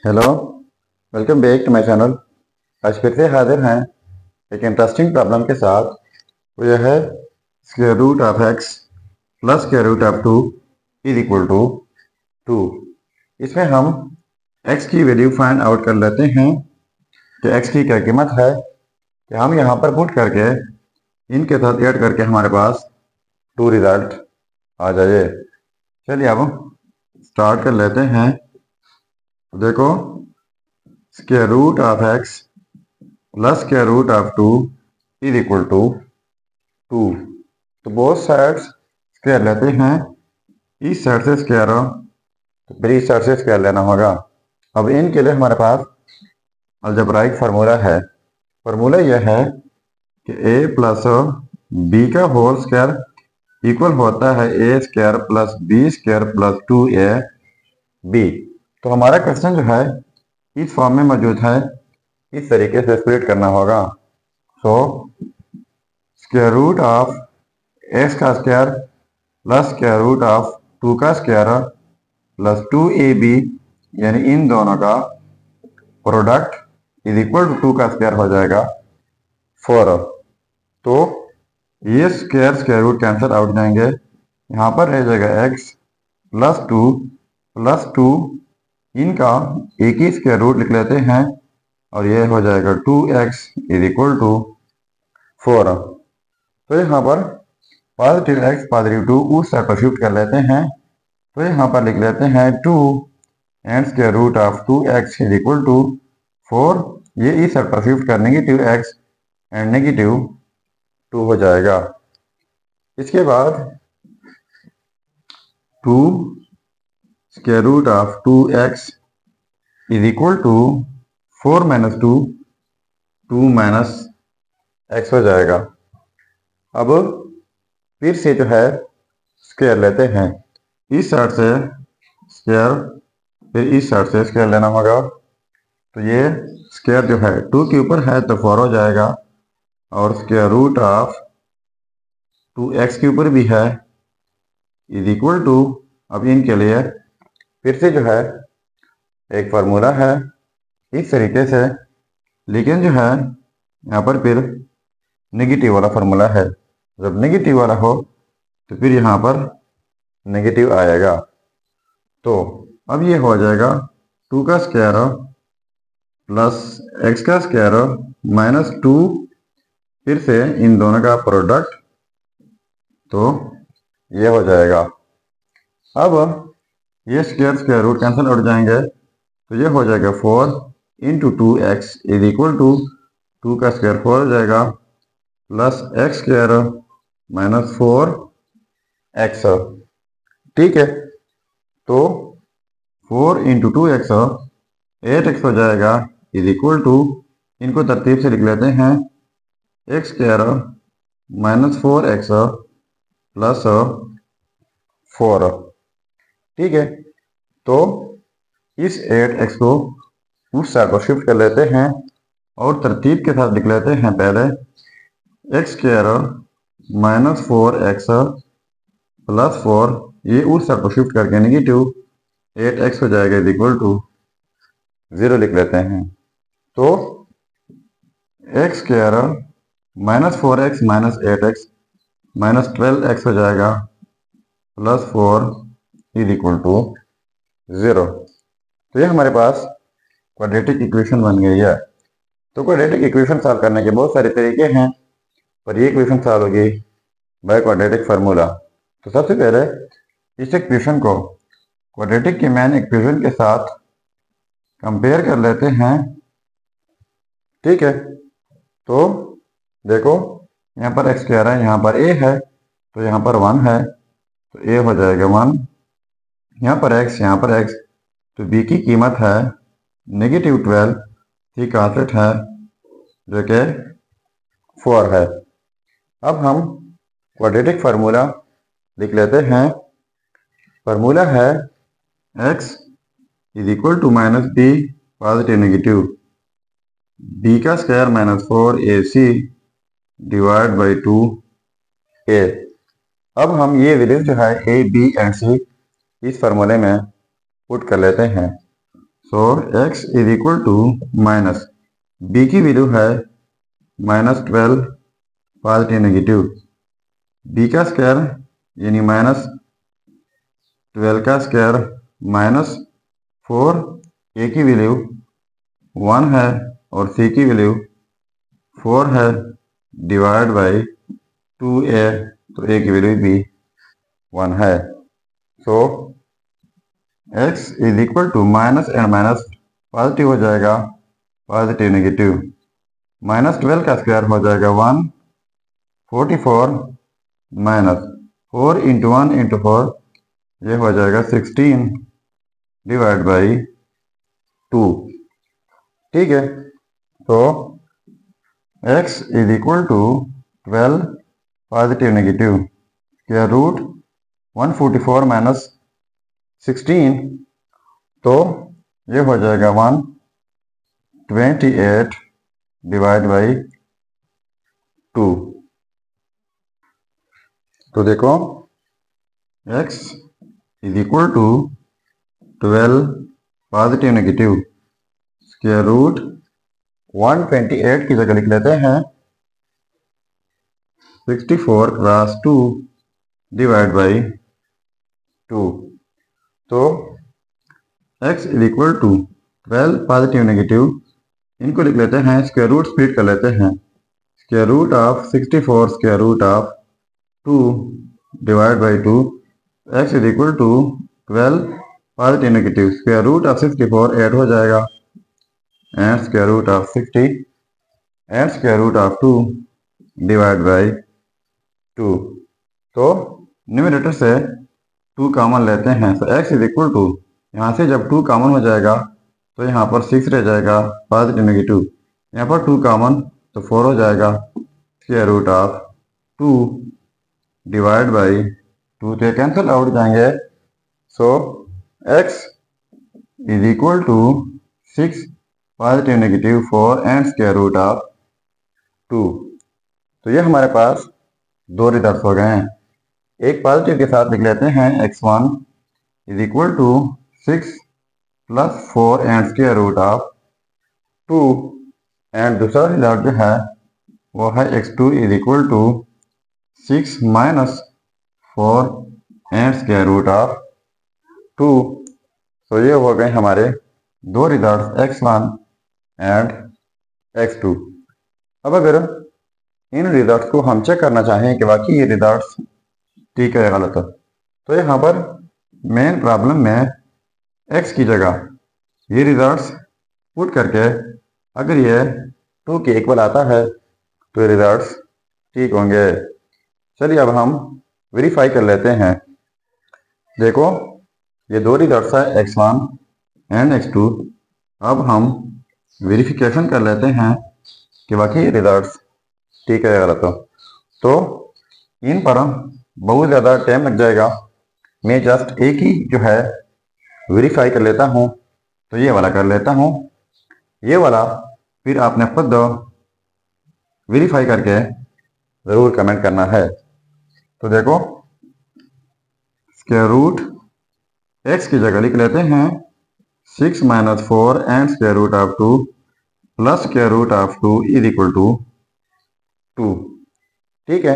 Hello, welcome back to my channel. आज फिर से हाजिर हैं एक इंटरेस्टिंग प्रॉब्लम के साथ। वो यह है square root of x plus square root of 2 is equal to 2। इसमें हम एक्स की वैल्यू फाइंड आउट कर लेते हैं कि एक्स की क्या कीमत है, कि हम यहाँ पर पुट करके इनके साथ ऐड करके हमारे पास 2 रिजल्ट आ जाए। चलिए अब स्टार्ट कर लेते हैं। देखो, square root of x plus square root of 2 is equal to 2। तो बोथ साइड्स स्क्वायर लेते हैं। इस साइड से स्क्वायर हो तो फिर इस साइड से स्क्वायर लेना होगा। अब इनके लिए हमारे पास अलजेब्राइक फार्मूला है। फार्मूला यह है कि a प्लस बी का होल स्क्वायर इक्वल होता है a square plus B square plus 2ab। तो हमारा क्वेश्चन जो है इस फॉर्म में मौजूद है, इस तरीके से स्प्लिट करना होगा। So square root of X का square plus square root of 2 का स्क्वायर प्लस 2ab, यानी इन दोनों का प्रोडक्ट इज इक्वल टू 2 का स्क्वायर हो जाएगा 4। तो ये square square root cancel out जाएंगे। यहाँ पर रह जाएगा x प्लस 2 इनका एक ही स्क्वायर रूट लिख लेते हैं और ये हो जाएगा 2x इज इक्वल टू 4। तो यहाँ पर पॉजिटिव x पॉजिटिव 2 उस साइड पर शिफ्ट कर लेते हैं। तो यहाँ पर लिख लेते हैं 2 and square root of 2x is equal to 4। ये इस साइड पर शिफ्ट कर नेगेटिव x एंड नेगेटिव 2 हो जाएगा। इसके बाद 2 square root of 2x is equal to 4 minus 2 2 minus x हो जाएगा। अब फिर से जो है स्क्वायर लेते हैं। इस साइड से स्क्वायर फिर इस साइड से स्क्वायर लेना होगा। तो ये स्क्वायर जो है 2 के ऊपर है तो 4 हो जाएगा और स्क्वायर रूट ऑफ 2x के ऊपर भी है इज इक्वल टू, अब इनके लिए फिर से जो है एक फार्मूला है इस तरीके से, लेकिन जो है यहाँ पर फिर नेगेटिव वाला फार्मूला है। जब नेगेटिव वाला हो तो फिर यहाँ पर नेगेटिव आएगा। तो अब ये हो जाएगा 2 का स्क्वायर प्लस x का स्क्वायर माइनस 2, फिर से इन दोनों का प्रोडक्ट, तो ये हो जाएगा। अब ये स्क्वायर स्क्वायर रूट कैंसिल उठ जाएंगे तो ये हो जाएगा 4 into 2x is equal to 2 का स्क्वायर 4 हो जाएगा plus x square minus 4x। ठीक है, तो 4 इंटू 2x 8x हो जाएगा इज इक्वल टू, इनको तरतीब से लिख लेते हैं, x square minus 4x plus 4। ठीक है, तो इस 8x को उस साइड पर शिफ्ट कर लेते हैं और तरतीब के साथ लिख लेते हैं। पहले x square minus 4x plus 4, ये उस साइड पर शिफ्ट करके नेगेटिव 8x हो जाएगा इज इक्वल टू 0 लिख लेते हैं। तो x square minus 4x minus 8x minus 12x हो जाएगा प्लस 4 इज इक्वल टू 0। तो ये हमारे पास क्वाड्रेटिक इक्वेशन बन गई है। तो क्वाड्रेटिक इक्वेशन सॉल्व करने के बहुत सारे तरीके हैं, पर ये इक्वेशन सॉल्व होगी बाय क्वाड्रेटिक फार्मूला। तो सबसे पहले इस इक्वेशन को क्वाड्रेटिक की मेन इक्वेशन के साथ कंपेयर कर लेते हैं। ठीक है, तो देखो यहाँ पर x स्क्वायर है, यहाँ पर a है, तो यहाँ पर 1 है तो a हो जाएगा 1। यहाँ पर x, तो b की कीमत है नेगेटिव 12, c कांस्टेंट है जो कि 4 है। अब हम क्वाड्रेटिक फार्मूला लिख लेते हैं। फार्मूला है x is equal to minus b positive negative b का square minus 4ac divide by 2a। अब हम ये वैल्यूज जो है a b एंड c इस फार्मूले में पुट कर लेते हैं। So x is equal to minus, b की वैल्यू है -12 पॉजिटिव नेगेटिव, b का स्क्वायर यानी -12 का स्क्वायर -4, a की वैल्यू 1 है और c की वैल्यू 4 है, डिवाइड बाई 2a, तो a की वैल्यू भी 1 है। So x is equal to minus and minus positive हो जाएगा, पॉजिटिव नेगेटिव, -12 का स्क्वायर हो जाएगा 144 माइनस 4 इंटू 1 इंटू 4, ये हो जाएगा 16 डिवाइड बाई 2। ठीक है, तो x is equal to 12 positive negative square root 144 minus 16, तो ये हो जाएगा 128 डिवाइड बाई 2। तो देखो x is equal to 12 positive negative square root 128 की जगह लिख लेते हैं 64 क्रॉस 2 डिवाइड बाई 2। तो x is equal to 12 positive negative, इनको लिख लेते हैं, स्क्वायर रूट स्प्लिट कर लेते हैं, square root of 64 square root of 2 divide by 2, x is equal to 12 positive negative square root of 64 add हो जाएगा and square root of 60 and square root of 2 divide by 2। तो numerator से 2 common लेते हैं, तो x इज इक्वल टू, यहाँ से जब 2 कॉमन हो जाएगा तो यहाँ पर 6 रह जाएगा पॉजिटिव नेगेटिव, यहाँ पर 2 कॉमन तो 4 हो जाएगा, square root of 2 divide by 2, तो कैंसिल आउट जाएंगे। So x is equal to 6 positive negative 4 and square root of 2। तो ये हमारे पास 2 रिजल्ट हो गए हैं। एक पॉजिटिव के साथ लिख लेते हैं, x1 is equal to 6 plus 4 and square root of 2, and दूसरा रिजल्ट जो है वो है x2 is equal to 6 minus 4 and square root of 2। तो ये हो गए हमारे 2 रिजल्ट x1 एंड x2। अब अगर इन रिजल्ट्स को हम चेक करना चाहें कि वाकई ये रिजल्ट्स ठीक है गलत है, तो यहाँ पर मेन प्रॉब्लम में x की जगह ये रिजल्ट्स पुट करके अगर ये 2 के इक्वल आता है तो ये रिजल्ट्स ठीक होंगे। चलिए अब हम वेरीफाई कर लेते हैं। देखो ये 2 रिजल्ट्स है x1 एंड x2। अब हम वेरिफिकेशन कर लेते हैं कि वाकई रिजल्ट्स ठीक है गलत हो, तो इन पर बहुत ज़्यादा टाइम लग जाएगा, मैं जस्ट एक ही जो है वेरीफाई कर लेता हूँ। तो ये वाला कर लेता हूँ, ये वाला फिर आपने खुद वेरीफाई करके ज़रूर कमेंट करना है। तो देखो स्क्वायर रूट x की जगह लिख लेते हैं 6 minus 4 and square root of 2 plus square root of 2 is equal to 2। ठीक है,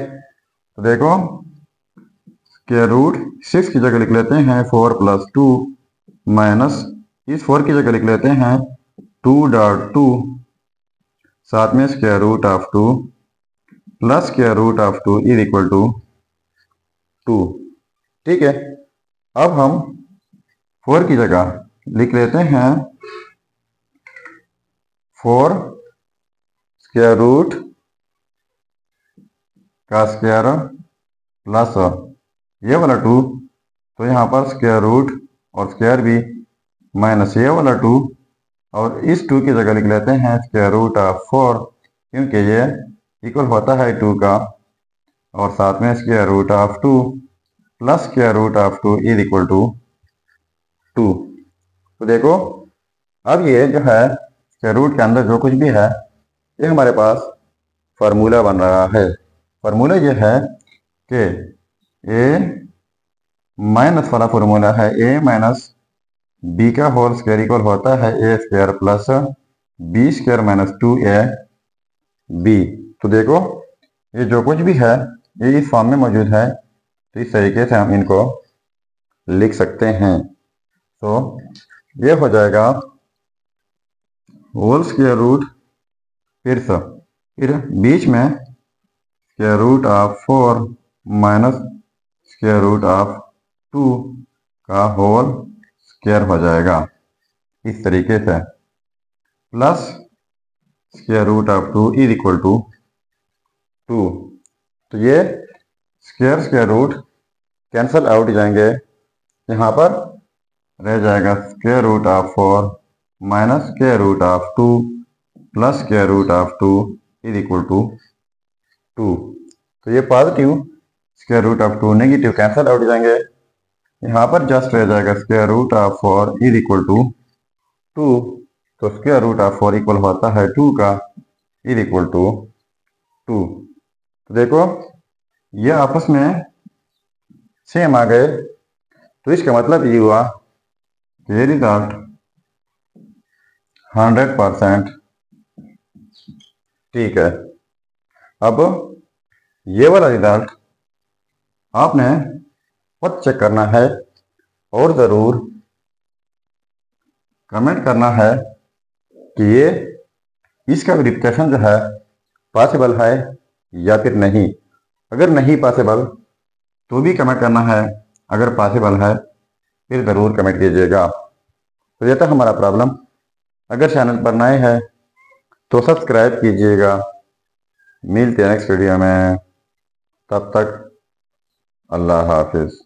तो देखो स्क्वायर रूट 6 की जगह लिख लेते हैं 4 प्लस 2 माइनस इस 4 की जगह लिख लेते हैं 2.2, साथ में square root of 2 plus square root of 2 is equal to 2। ठीक है, अब हम 4 की जगह लिख लेते हैं 4 स्क्वायर रूट का स्क्वायर प्लस ये वाला 2, तो यहाँ पर स्क्वायर रूट और स्क्वायर भी माइनस ये वाला 2, और इस 2 की जगह लिख लेते हैं स्क्वायर रूट ऑफ 4, क्योंकि ये इक्वल होता है 2 का, और साथ में square root of 2 plus square root of 2 is equal to 2। तो देखो अब ये जो है स्क्वायर रूट के अंदर जो कुछ भी है ये हमारे पास फार्मूला बन रहा है। फार्मूला ये है कि a माइनस वाला फार्मूला है a माइनस बी का होल स्क्वायर इक्वल होता है A square plus B square minus 2a B. तो देखो ये जो कुछ भी है ये इस फॉर्म में मौजूद है, तो इस तरीके से हम इनको लिख सकते हैं। तो ये हो जाएगा होल स्क्वायर रूट, फिर बीच में square root of 4 minus square root of 2 का होल स्क्वायर हो जाएगा इस तरीके से, plus square root of 2 is equal to 2। तो ये square square root cancel out जाएंगे, यहाँ पर रह जाएगा square root of 4 minus square root of 2 plus square root of 2 is equal to 2। तो ये positive square root of 2 negative cancel out जाएंगे, यहाँ पर जस्ट रह जाएगा square root of 4 is equal to 2। तो स्क्वायर रूट ऑफ 4 इक्वल होता है 2 का, इज इक्वल टू 2। तो देखो ये आपस में सेम आ गए, तो इसका मतलब ये हुआ कि ये रिजल्ट 100% ठीक है। अब ये वाला रिजल्ट आपने खुद चेक करना है और ज़रूर कमेंट करना है कि ये इसका वेरिफिकेशन जो है पॉसिबल है या फिर नहीं। अगर नहीं पॉसिबल तो भी कमेंट करना है, अगर पॉसिबल है फिर ज़रूर कमेंट कीजिएगा। तो ये था हमारा प्रॉब्लम। अगर चैनल पर नए हैं तो सब्सक्राइब कीजिएगा। मिलते हैं नेक्स्ट वीडियो में, तब तक अल्लाह हाफिज़।